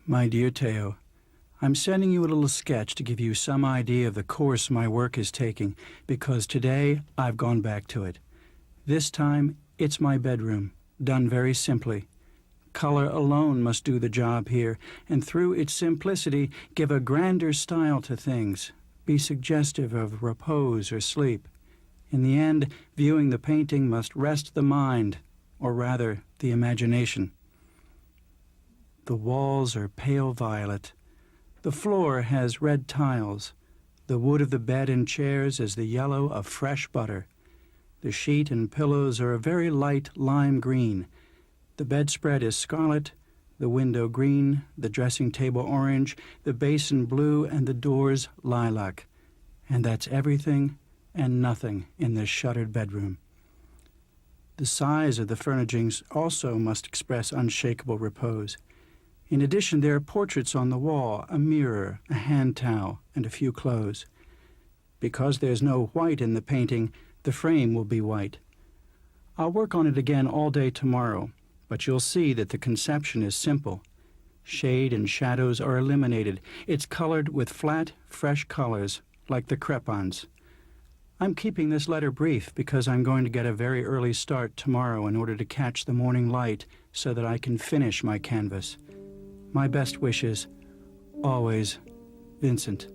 My dear Theo, I'm sending you a little sketch to give you some idea of the course my work is taking, because today I've gone back to it. This time, it's my bedroom, done very simply. Color alone must do the job here, and through its simplicity give a grander style to things, be suggestive of repose or sleep. In the end, viewing the painting must rest the mind, or rather, the imagination. The walls are pale violet. The floor has red tiles. The wood of the bed and chairs is the yellow of fresh butter. The sheet and pillows are a very light lime green. The bedspread is scarlet, the window green, the dressing table orange, the basin blue, and the doors lilac. And that's everything and nothing in this shuttered bedroom. The size of the furnishings also must express unshakable repose. In addition, there are portraits on the wall, a mirror, a hand towel, and a few clothes. Because there's no white in the painting, the frame will be white. I'll work on it again all day tomorrow, but you'll see that the conception is simple. Shade and shadows are eliminated. It's colored with flat, fresh colors, like the crepons. I'm keeping this letter brief because I'm going to get a very early start tomorrow in order to catch the morning light so that I can finish my canvas. My best wishes, always, Vincent.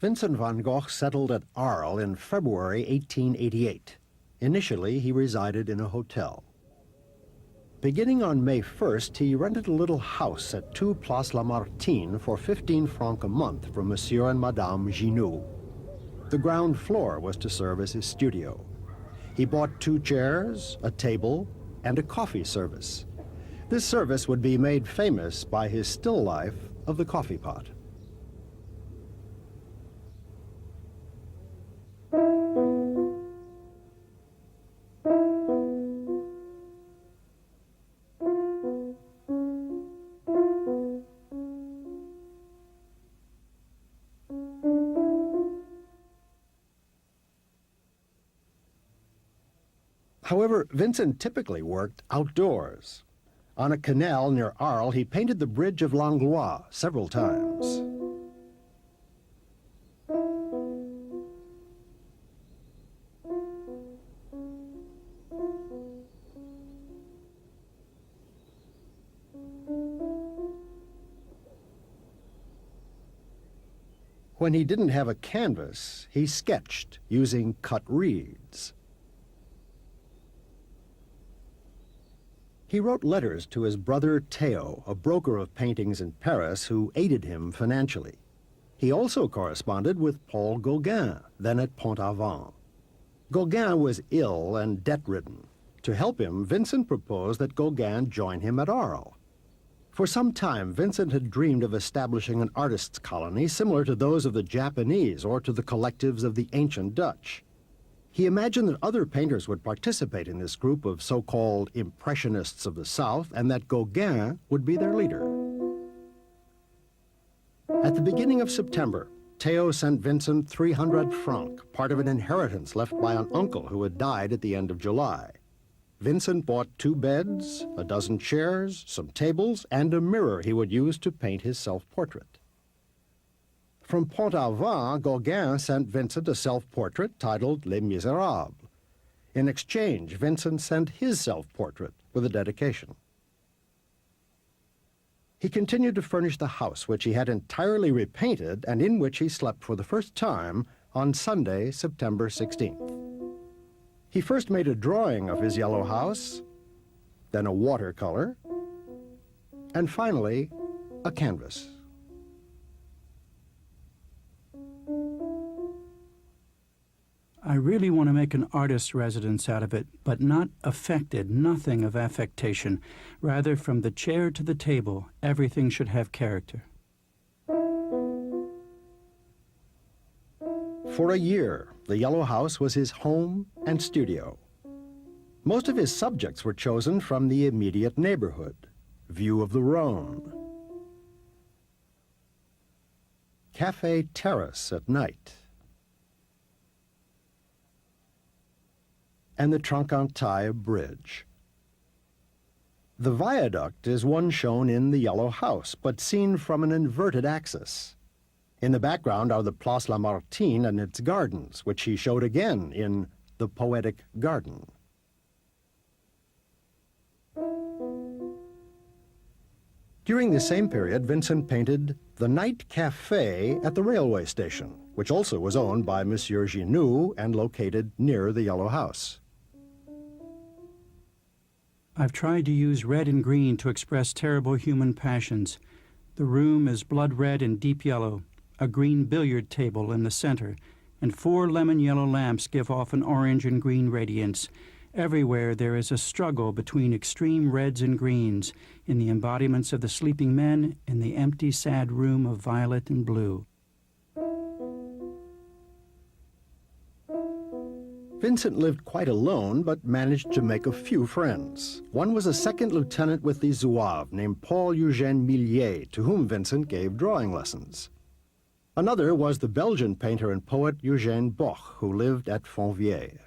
Vincent van Gogh settled at Arles in February 1888. Initially, he resided in a hotel. Beginning on May 1st, he rented a little house at 2 Place Lamartine for 15 francs a month from Monsieur and Madame Ginoux. The ground floor was to serve as his studio. He bought 2 chairs, a table, and a coffee service. This service would be made famous by his still life of the coffee pot. However, Vincent typically worked outdoors. On a canal near Arles, he painted the Bridge of Langlois several times. When he didn't have a canvas, he sketched using cut reeds. He wrote letters to his brother Theo, a broker of paintings in Paris, who aided him financially. He also corresponded with Paul Gauguin, then at Pont-Aven. Gauguin was ill and debt-ridden. To help him, Vincent proposed that Gauguin join him at Arles. For some time, Vincent had dreamed of establishing an artists' colony similar to those of the Japanese or to the collectives of the ancient Dutch. He imagined that other painters would participate in this group of so-called Impressionists of the South and that Gauguin would be their leader. At the beginning of September, Theo sent Vincent 300 francs, part of an inheritance left by an uncle who had died at the end of July. Vincent bought 2 beds, a dozen chairs, some tables, and a mirror he would use to paint his self-portrait. From Pont-Aven, Gauguin sent Vincent a self-portrait titled Les Misérables. In exchange, Vincent sent his self-portrait with a dedication. He continued to furnish the house, which he had entirely repainted and in which he slept for the first time on Sunday, September 16th. He first made a drawing of his yellow house, then a watercolor, and finally, a canvas. I really want to make an artist's residence out of it, but not affected, nothing of affectation. Rather, from the chair to the table, everything should have character. For a year, the Yellow House was his home and studio. Most of his subjects were chosen from the immediate neighborhood, view of the Rhone, cafe terrace at night, and the Troncantaille Bridge. The viaduct is one shown in the Yellow House, but seen from an inverted axis. In the background are the Place Lamartine and its gardens, which he showed again in The Poetic Garden. During the same period, Vincent painted the Night Café at the railway station, which also was owned by Monsieur Ginoux and located near the Yellow House. I've tried to use red and green to express terrible human passions. The room is blood red and deep yellow, a green billiard table in the center, and 4 lemon yellow lamps give off an orange and green radiance. Everywhere there is a struggle between extreme reds and greens, in the embodiments of the sleeping men in the empty, sad room of violet and blue. Vincent lived quite alone, but managed to make a few friends. One was a second lieutenant with the Zouaves named Paul-Eugène Millet, to whom Vincent gave drawing lessons. Another was the Belgian painter and poet Eugène Boch, who lived at Fontvieille.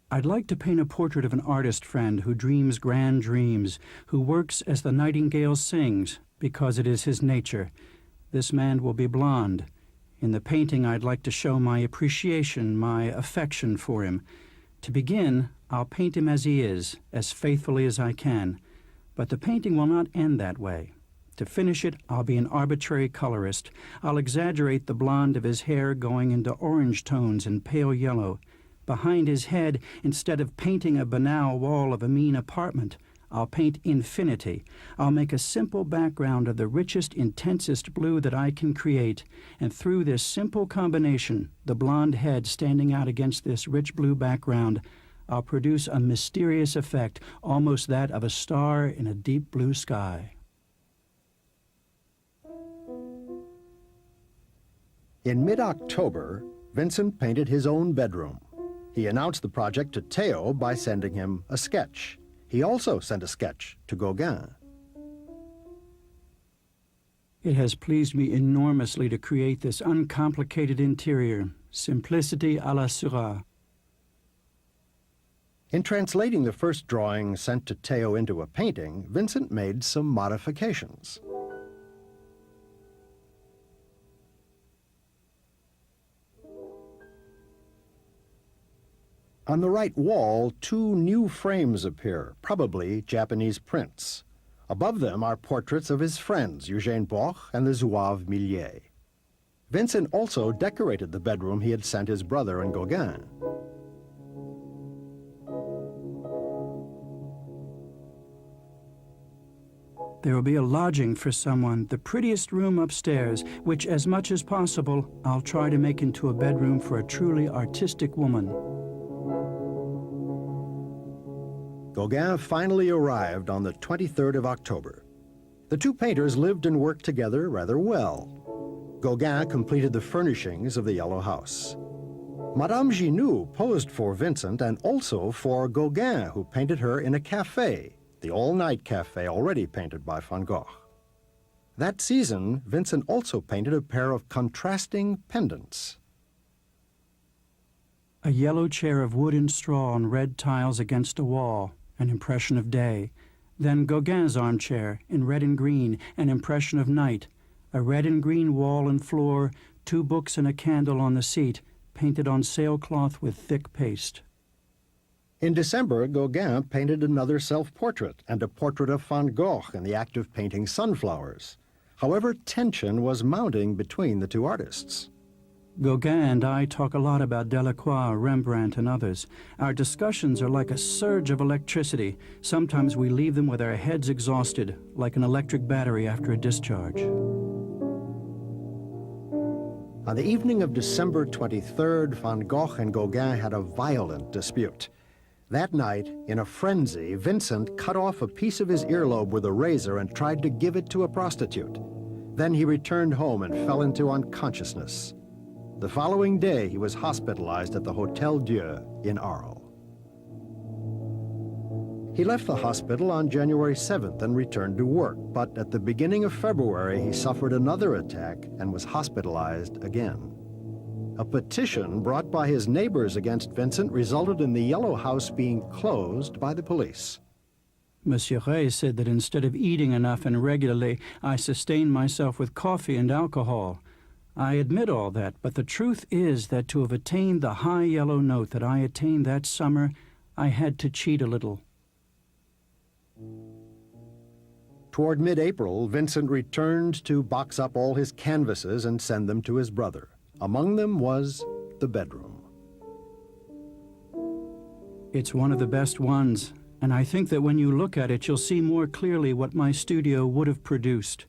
I'd like to paint a portrait of an artist friend who dreams grand dreams, who works as the nightingale sings, because it is his nature. This man will be blonde. In the painting, I'd like to show my appreciation, my affection for him. To begin, I'll paint him as he is, as faithfully as I can. But the painting will not end that way. To finish it, I'll be an arbitrary colorist. I'll exaggerate the blonde of his hair going into orange tones and pale yellow. Behind his head, instead of painting a banal wall of a mean apartment, I'll paint infinity. I'll make a simple background of the richest, intensest blue that I can create, and through this simple combination, the blonde head standing out against this rich blue background, I'll produce a mysterious effect, almost that of a star in a deep blue sky. In mid-October, Vincent painted his own bedroom. He announced the project to Theo by sending him a sketch. He also sent a sketch to Gauguin. It has pleased me enormously to create this uncomplicated interior, simplicity à la Seurat. In translating the first drawing sent to Theo into a painting, Vincent made some modifications. On the right wall, 2 new frames appear, probably Japanese prints. Above them are portraits of his friends, Eugène Boch and the Zouave Millet. Vincent also decorated the bedroom he had sent his brother and Gauguin. There will be a lodging for someone, the prettiest room upstairs, which, as much as possible, I'll try to make into a bedroom for a truly artistic woman. Gauguin finally arrived on the 23rd of October. The 2 painters lived and worked together rather well. Gauguin completed the furnishings of the Yellow House. Madame Ginoux posed for Vincent and also for Gauguin, who painted her in a café, the all-night café already painted by Van Gogh. That season, Vincent also painted a pair of contrasting pendants. A yellow chair of wood and straw on red tiles against a wall, an impression of day. Then Gauguin's armchair in red and green, an impression of night. A red and green wall and floor, 2 books and a candle on the seat, painted on sailcloth with thick paste. In December, Gauguin painted another self-portrait and a portrait of Van Gogh in the act of painting sunflowers. However, tension was mounting between the two artists. Gauguin and I talk a lot about Delacroix, Rembrandt, and others. Our discussions are like a surge of electricity. Sometimes we leave them with our heads exhausted, like an electric battery after a discharge. On the evening of December 23rd, Van Gogh and Gauguin had a violent dispute. That night, in a frenzy, Vincent cut off a piece of his earlobe with a razor and tried to give it to a prostitute. Then he returned home and fell into unconsciousness. The following day, he was hospitalized at the Hôtel Dieu in Arles. He left the hospital on January 7th and returned to work, but at the beginning of February, he suffered another attack and was hospitalized again. A petition brought by his neighbors against Vincent resulted in the Yellow House being closed by the police. Monsieur Ray said that instead of eating enough and regularly, I sustained myself with coffee and alcohol. I admit all that, but the truth is that to have attained the high yellow note that I attained that summer, I had to cheat a little. Toward mid-April, Vincent returned to box up all his canvases and send them to his brother. Among them was the bedroom. It's one of the best ones, and I think that when you look at it, you'll see more clearly what my studio would have produced.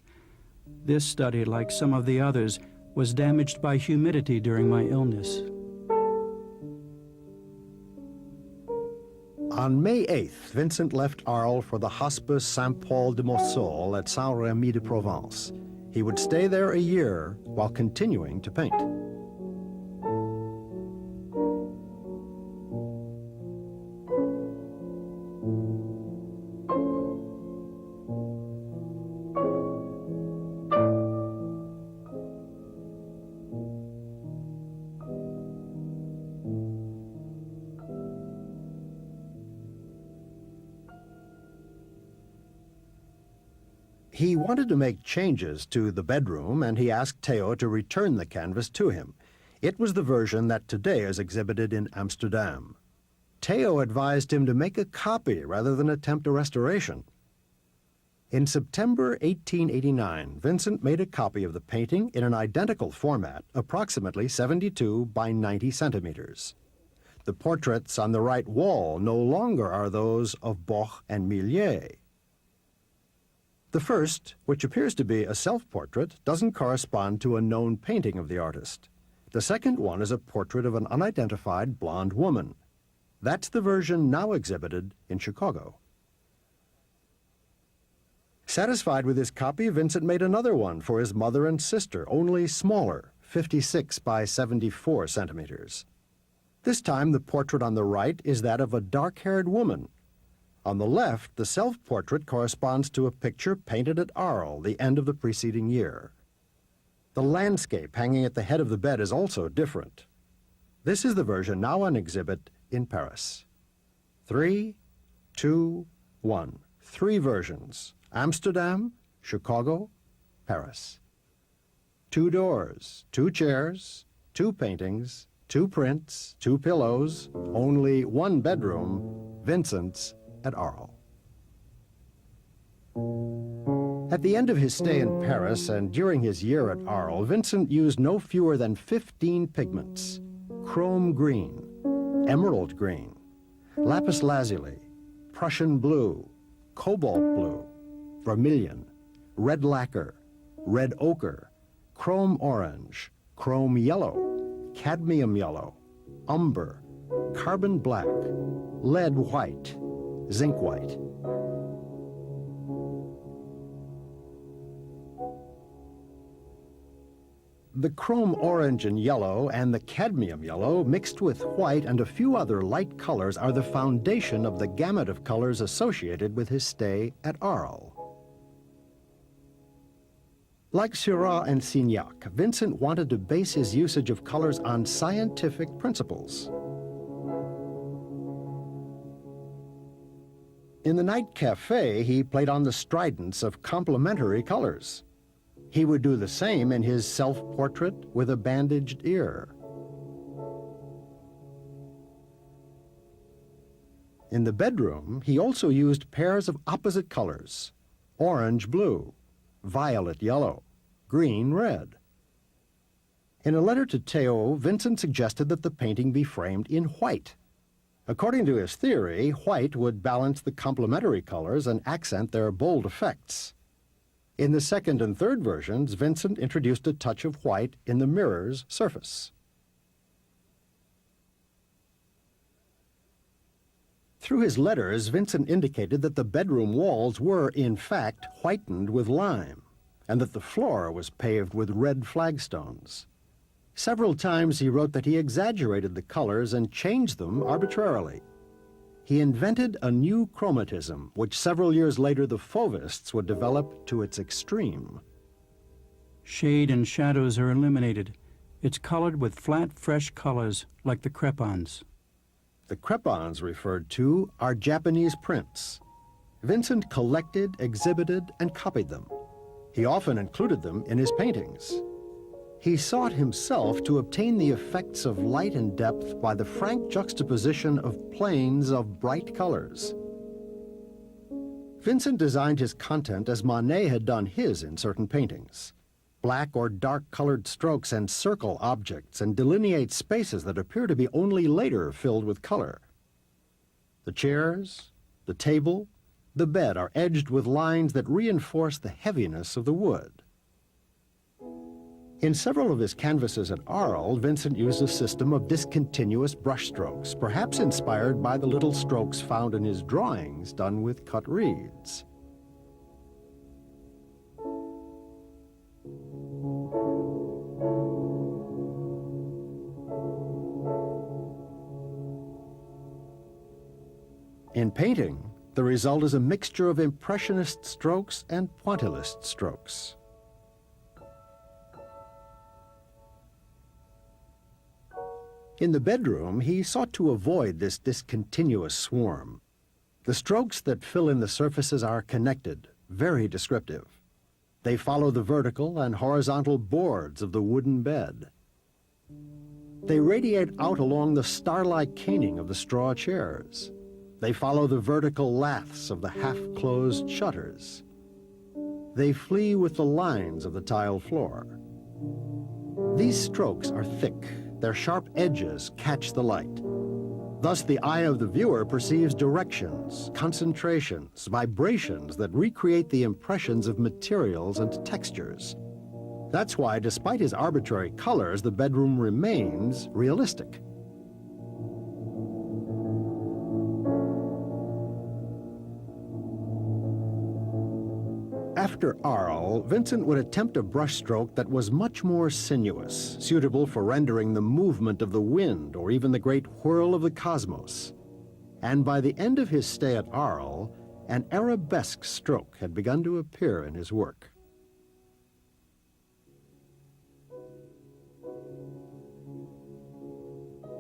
This study, like some of the others, was damaged by humidity during my illness. On May 8th, Vincent left Arles for the Hospice Saint-Paul de Mossol at Saint-Rémy-de-Provence. He would stay there a year while continuing to paint. He wanted to make changes to the bedroom, and he asked Theo to return the canvas to him. It was the version that today is exhibited in Amsterdam. Theo advised him to make a copy rather than attempt a restoration. In September 1889, Vincent made a copy of the painting in an identical format, approximately 72 by 90 centimeters. The portraits on the right wall no longer are those of Boch and Millet. The first, which appears to be a self-portrait, doesn't correspond to a known painting of the artist. The second one is a portrait of an unidentified blonde woman. That's the version now exhibited in Chicago. Satisfied with his copy, Vincent made another one for his mother and sister, only smaller, 56 by 74 centimeters. This time, the portrait on the right is that of a dark-haired woman. On the left, the self-portrait corresponds to a picture painted at Arles the end of the preceding year. The landscape hanging at the head of the bed is also different. This is the version now on exhibit in Paris. 3, 2, 1. 3 versions: Amsterdam, Chicago, Paris. 2 doors, 2 chairs, 2 paintings, 2 prints, 2 pillows, only 1 bedroom, Vincent's at Arles. At the end of his stay in Paris and during his year at Arles, Vincent used no fewer than 15 pigments: chrome green, emerald green, lapis lazuli, Prussian blue, cobalt blue, vermilion, red lacquer, red ochre, chrome orange, chrome yellow, cadmium yellow, umber, carbon black, lead white, zinc white. The chrome orange and yellow and the cadmium yellow mixed with white and a few other light colors are the foundation of the gamut of colors associated with his stay at Arles. Like Seurat and Signac, Vincent wanted to base his usage of colors on scientific principles. In the night cafe, he played on the stridents of complementary colors. He would do the same in his self-portrait with a bandaged ear. In the bedroom, he also used pairs of opposite colors: orange-blue, violet-yellow, green-red. In a letter to Theo, Vincent suggested that the painting be framed in white. According to his theory, white would balance the complementary colors and accent their bold effects. In the second and third versions, Vincent introduced a touch of white in the mirror's surface. Through his letters, Vincent indicated that the bedroom walls were, in fact, whitened with lime, and that the floor was paved with red flagstones. Several times he wrote that he exaggerated the colors and changed them arbitrarily. He invented a new chromatism, which several years later the Fauvists would develop to its extreme. Shade and shadows are eliminated. It's colored with flat, fresh colors, like the crepons. The crepons referred to are Japanese prints. Vincent collected, exhibited, and copied them. He often included them in his paintings. He sought himself to obtain the effects of light and depth by the frank juxtaposition of planes of bright colors. Vincent designed his content as Monet had done his in certain paintings. Black or dark-colored strokes encircle objects and delineate spaces that appear to be only later filled with color. The chairs, the table, the bed are edged with lines that reinforce the heaviness of the wood. In several of his canvases at Arles, Vincent used a system of discontinuous brushstrokes, perhaps inspired by the little strokes found in his drawings done with cut reeds. In painting, the result is a mixture of impressionist strokes and pointillist strokes. In the bedroom, he sought to avoid this discontinuous swarm. The strokes that fill in the surfaces are connected, very descriptive. They follow the vertical and horizontal boards of the wooden bed. They radiate out along the star-like caning of the straw chairs. They follow the vertical laths of the half-closed shutters. They flee with the lines of the tile floor. These strokes are thick. Their sharp edges catch the light. Thus, the eye of the viewer perceives directions, concentrations, vibrations that recreate the impressions of materials and textures. That's why, despite his arbitrary colors, the bedroom remains realistic. After Arles, Vincent would attempt a brushstroke that was much more sinuous, suitable for rendering the movement of the wind or even the great whirl of the cosmos. And by the end of his stay at Arles, an arabesque stroke had begun to appear in his work.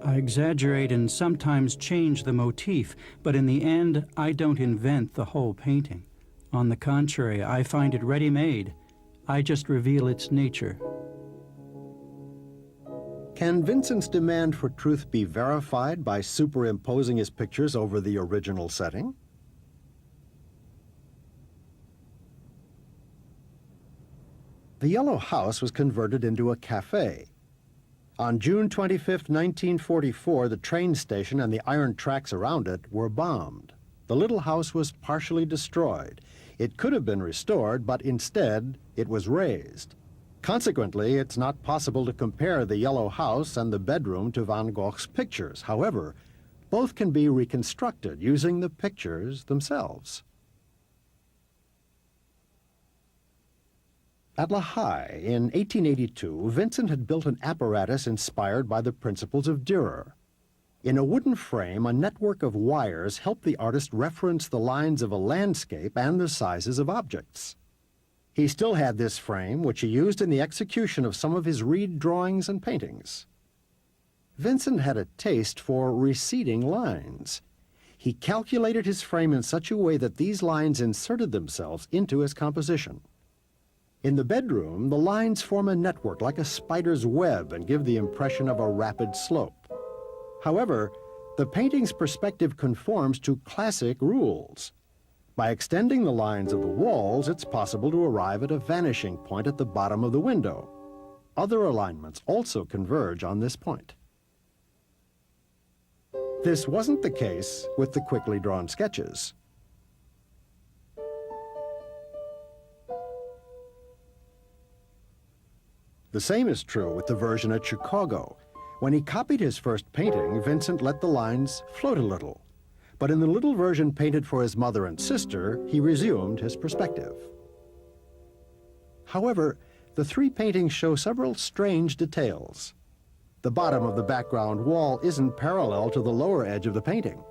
I exaggerate and sometimes change the motif, but in the end, I don't invent the whole painting. On the contrary, I find it ready-made. I just reveal its nature. Can Vincent's demand for truth be verified by superimposing his pictures over the original setting? The Yellow House was converted into a cafe. On June 25, 1944, the train station and the iron tracks around it were bombed. The little house was partially destroyed. It could have been restored, but instead, it was razed. Consequently, it's not possible to compare the Yellow House and the bedroom to Van Gogh's pictures. However, both can be reconstructed using the pictures themselves. At La Haye in 1882, Vincent had built an apparatus inspired by the principles of Dürer. In a wooden frame, a network of wires helped the artist reference the lines of a landscape and the sizes of objects. He still had this frame, which he used in the execution of some of his reed drawings and paintings. Vincent had a taste for receding lines. He calculated his frame in such a way that these lines inserted themselves into his composition. In the bedroom, the lines form a network like a spider's web and give the impression of a rapid slope. However, The painting's perspective conforms to classic rules. By extending the lines of the walls, it's possible to arrive at a vanishing point at the bottom of the window. Other alignments also converge on this point. This wasn't the case with the quickly drawn sketches. The same is true with the version at Chicago. When he copied his first painting, Vincent let the lines float a little. But in the little version painted for his mother and sister, he resumed his perspective. However, the three paintings show several strange details. The bottom of the background wall isn't parallel to the lower edge of the painting.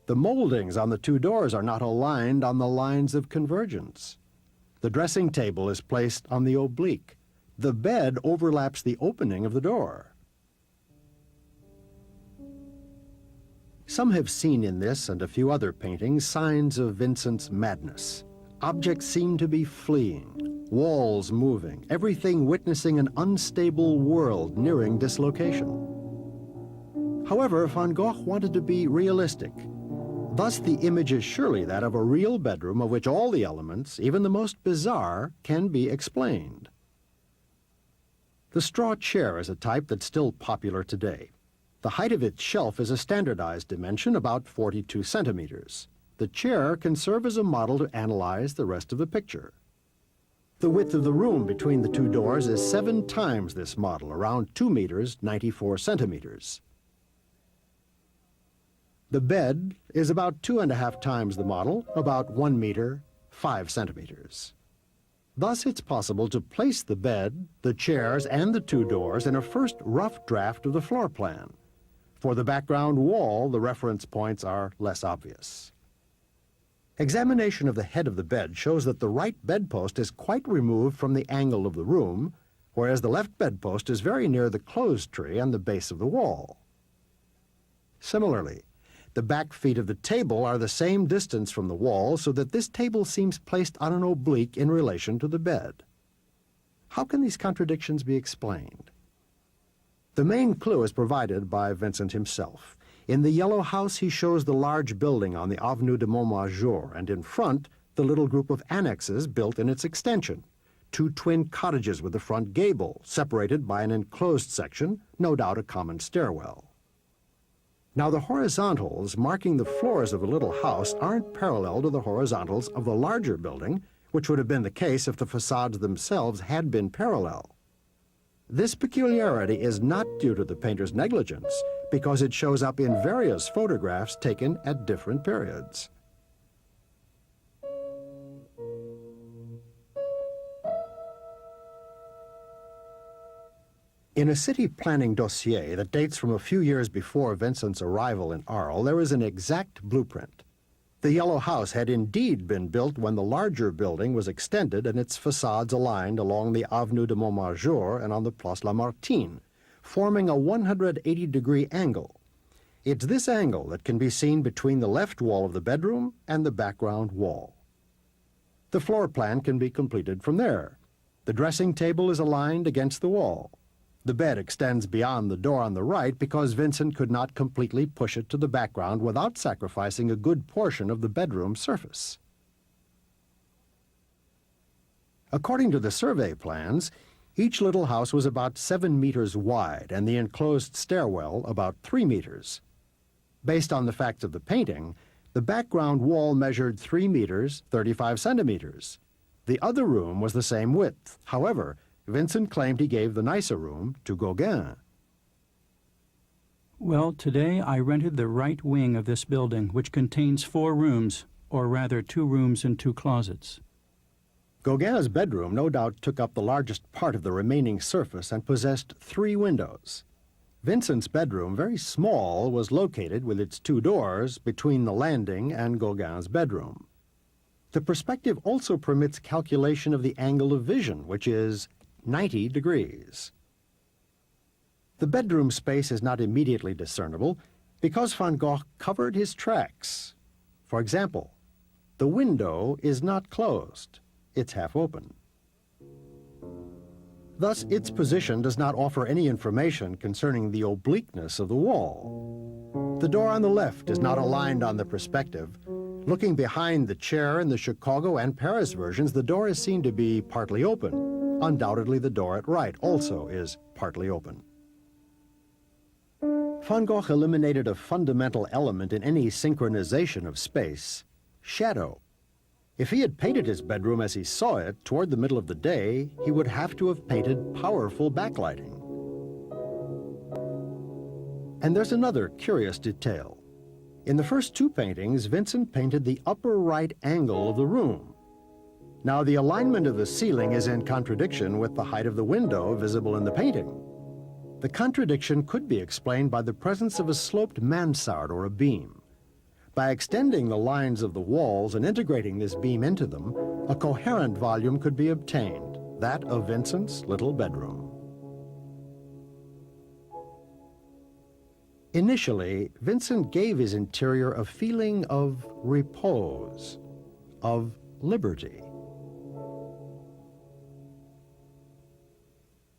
The moldings on the two doors are not aligned on the lines of convergence. The dressing table is placed on the oblique. The bed overlaps the opening of the door. Some have seen in this and a few other paintings signs of Vincent's madness. Objects seem to be fleeing, walls moving, everything witnessing an unstable world nearing dislocation. However, Van Gogh wanted to be realistic. Thus, the image is surely that of a real bedroom of which all the elements, even the most bizarre, can be explained. The straw chair is a type that's still popular today. The height of its shelf is a standardized dimension, about 42 centimeters. The chair can serve as a model to analyze the rest of the picture. The width of the room between the two doors is 7 times this model, around 2 meters, 94 centimeters. The bed is about 2.5 times the model, about 1 meter, 5 centimeters. Thus, it's possible to place the bed, the chairs, and the two doors in a first rough draft of the floor plan. For the background wall, the reference points are less obvious. Examination of the head of the bed shows that the right bedpost is quite removed from the angle of the room, whereas the left bedpost is very near the clothes tree and the base of the wall. Similarly, the back feet of the table are the same distance from the wall, so that this table seems placed on an oblique in relation to the bed. How can these contradictions be explained? The main clue is provided by Vincent himself. In the yellow house, he shows the large building on the Avenue de Montmajour, and in front, the little group of annexes built in its extension. 2 twin cottages with a front gable, separated by an enclosed section, no doubt a common stairwell. Now, the horizontals marking the floors of the little house aren't parallel to the horizontals of the larger building, which would have been the case if the facades themselves had been parallel. This peculiarity is not due to the painter's negligence, because it shows up in various photographs taken at different periods. In a city planning dossier that dates from a few years before Vincent's arrival in Arles, there is an exact blueprint. The yellow house had indeed been built when the larger building was extended and its facades aligned along the Avenue de Montmajour and on the Place Lamartine, forming a 180-degree angle. It's this angle that can be seen between the left wall of the bedroom and the background wall. The floor plan can be completed from there. The dressing table is aligned against the wall. The bed extends beyond the door on the right because Vincent could not completely push it to the background without sacrificing a good portion of the bedroom surface. According to the survey plans, each little house was about 7 meters wide and the enclosed stairwell about 3 meters. Based on the facts of the painting, the background wall measured 3 meters, 35 centimeters. The other room was the same width. However, Vincent claimed he gave the nicer room to Gauguin. Well, today I rented the right wing of this building, which contains 4 rooms, or rather 2 rooms and 2 closets. Gauguin's bedroom no doubt took up the largest part of the remaining surface and possessed 3 windows. Vincent's bedroom, very small, was located with its 2 doors between the landing and Gauguin's bedroom. The perspective also permits calculation of the angle of vision, which is 90 degrees. The bedroom space is not immediately discernible because Van Gogh covered his tracks. For example, the window is not closed, it's half open. Thus, its position does not offer any information concerning the obliqueness of the wall. The door on the left is not aligned on the perspective. Looking behind the chair in the Chicago and Paris versions, the door is seen to be partly open. Undoubtedly, the door at right also is partly open. Van Gogh eliminated a fundamental element in any synchronization of space: shadow. If he had painted his bedroom as he saw it toward the middle of the day, he would have to have painted powerful backlighting. And there's another curious detail. In the first two paintings, Vincent painted the upper right angle of the room. Now, the alignment of the ceiling is in contradiction with the height of the window visible in the painting. The contradiction could be explained by the presence of a sloped mansard or a beam. By extending the lines of the walls and integrating this beam into them, a coherent volume could be obtained, that of Vincent's little bedroom. Initially, Vincent gave his interior a feeling of repose, of liberty.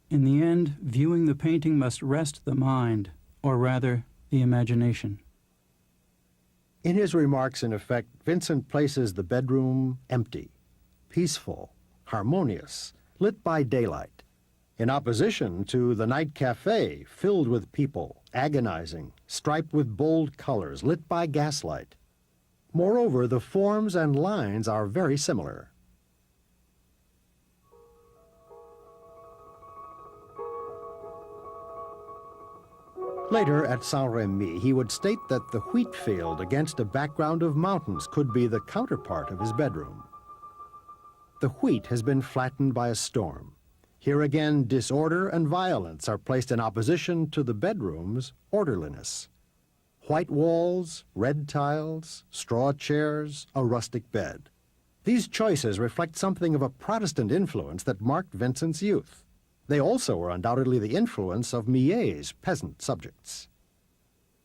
In the end, viewing the painting must rest the mind, or rather, the imagination. In his remarks, in effect, Vincent places the bedroom empty, peaceful, harmonious, lit by daylight, in opposition to the night cafe filled with people, agonizing, striped with bold colors, lit by gaslight. Moreover, the forms and lines are very similar. Later, at Saint-Rémy, he would state that the wheat field against a background of mountains could be the counterpart of his bedroom. The wheat has been flattened by a storm. Here again, disorder and violence are placed in opposition to the bedroom's orderliness. White walls, red tiles, straw chairs, a rustic bed. These choices reflect something of a Protestant influence that marked Vincent's youth. They also were undoubtedly the influence of Millet's peasant subjects.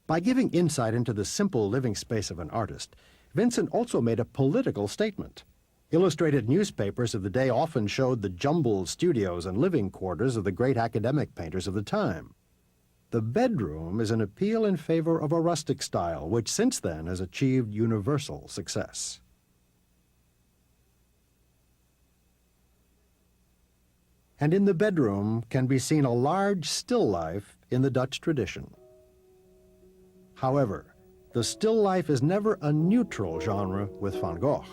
By giving insight into the simple living space of an artist, Vincent also made a political statement. Illustrated newspapers of the day often showed the jumbled studios and living quarters of the great academic painters of the time. The bedroom is an appeal in favor of a rustic style, which since then has achieved universal success. And in the bedroom can be seen a large still life in the Dutch tradition. However, the still life is never a neutral genre with Van Gogh.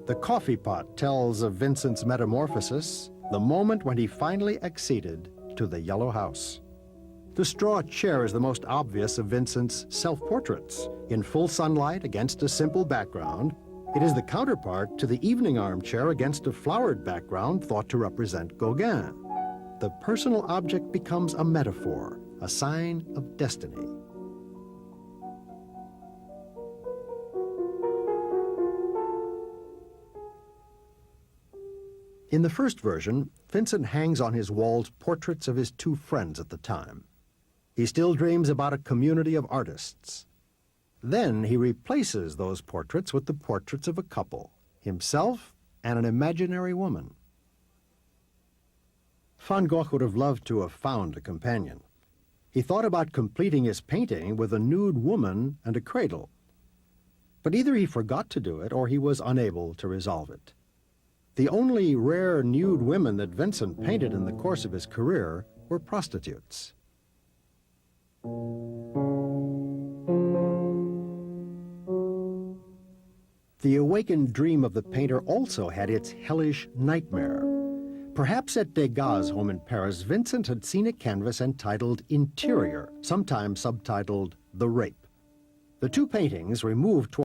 The coffee pot tells of Vincent's metamorphosis, the moment when he finally acceded to the yellow house. The straw chair is the most obvious of Vincent's self-portraits. In full sunlight against a simple background, it is the counterpart to the evening armchair against a flowered background thought to represent Gauguin. The personal object becomes a metaphor, a sign of destiny. In the first version, Vincent hangs on his walls portraits of his two friends at the time. He still dreams about a community of artists. Then he replaces those portraits with the portraits of a couple, himself and an imaginary woman. Van Gogh would have loved to have found a companion. He thought about completing his painting with a nude woman and a cradle. But either he forgot to do it or he was unable to resolve it. The only rare nude women that Vincent painted in the course of his career were prostitutes. The awakened dream of the painter also had its hellish nightmare. Perhaps at Degas' home in Paris, Vincent had seen a canvas entitled Interior, sometimes subtitled The Rape. The two paintings removed toward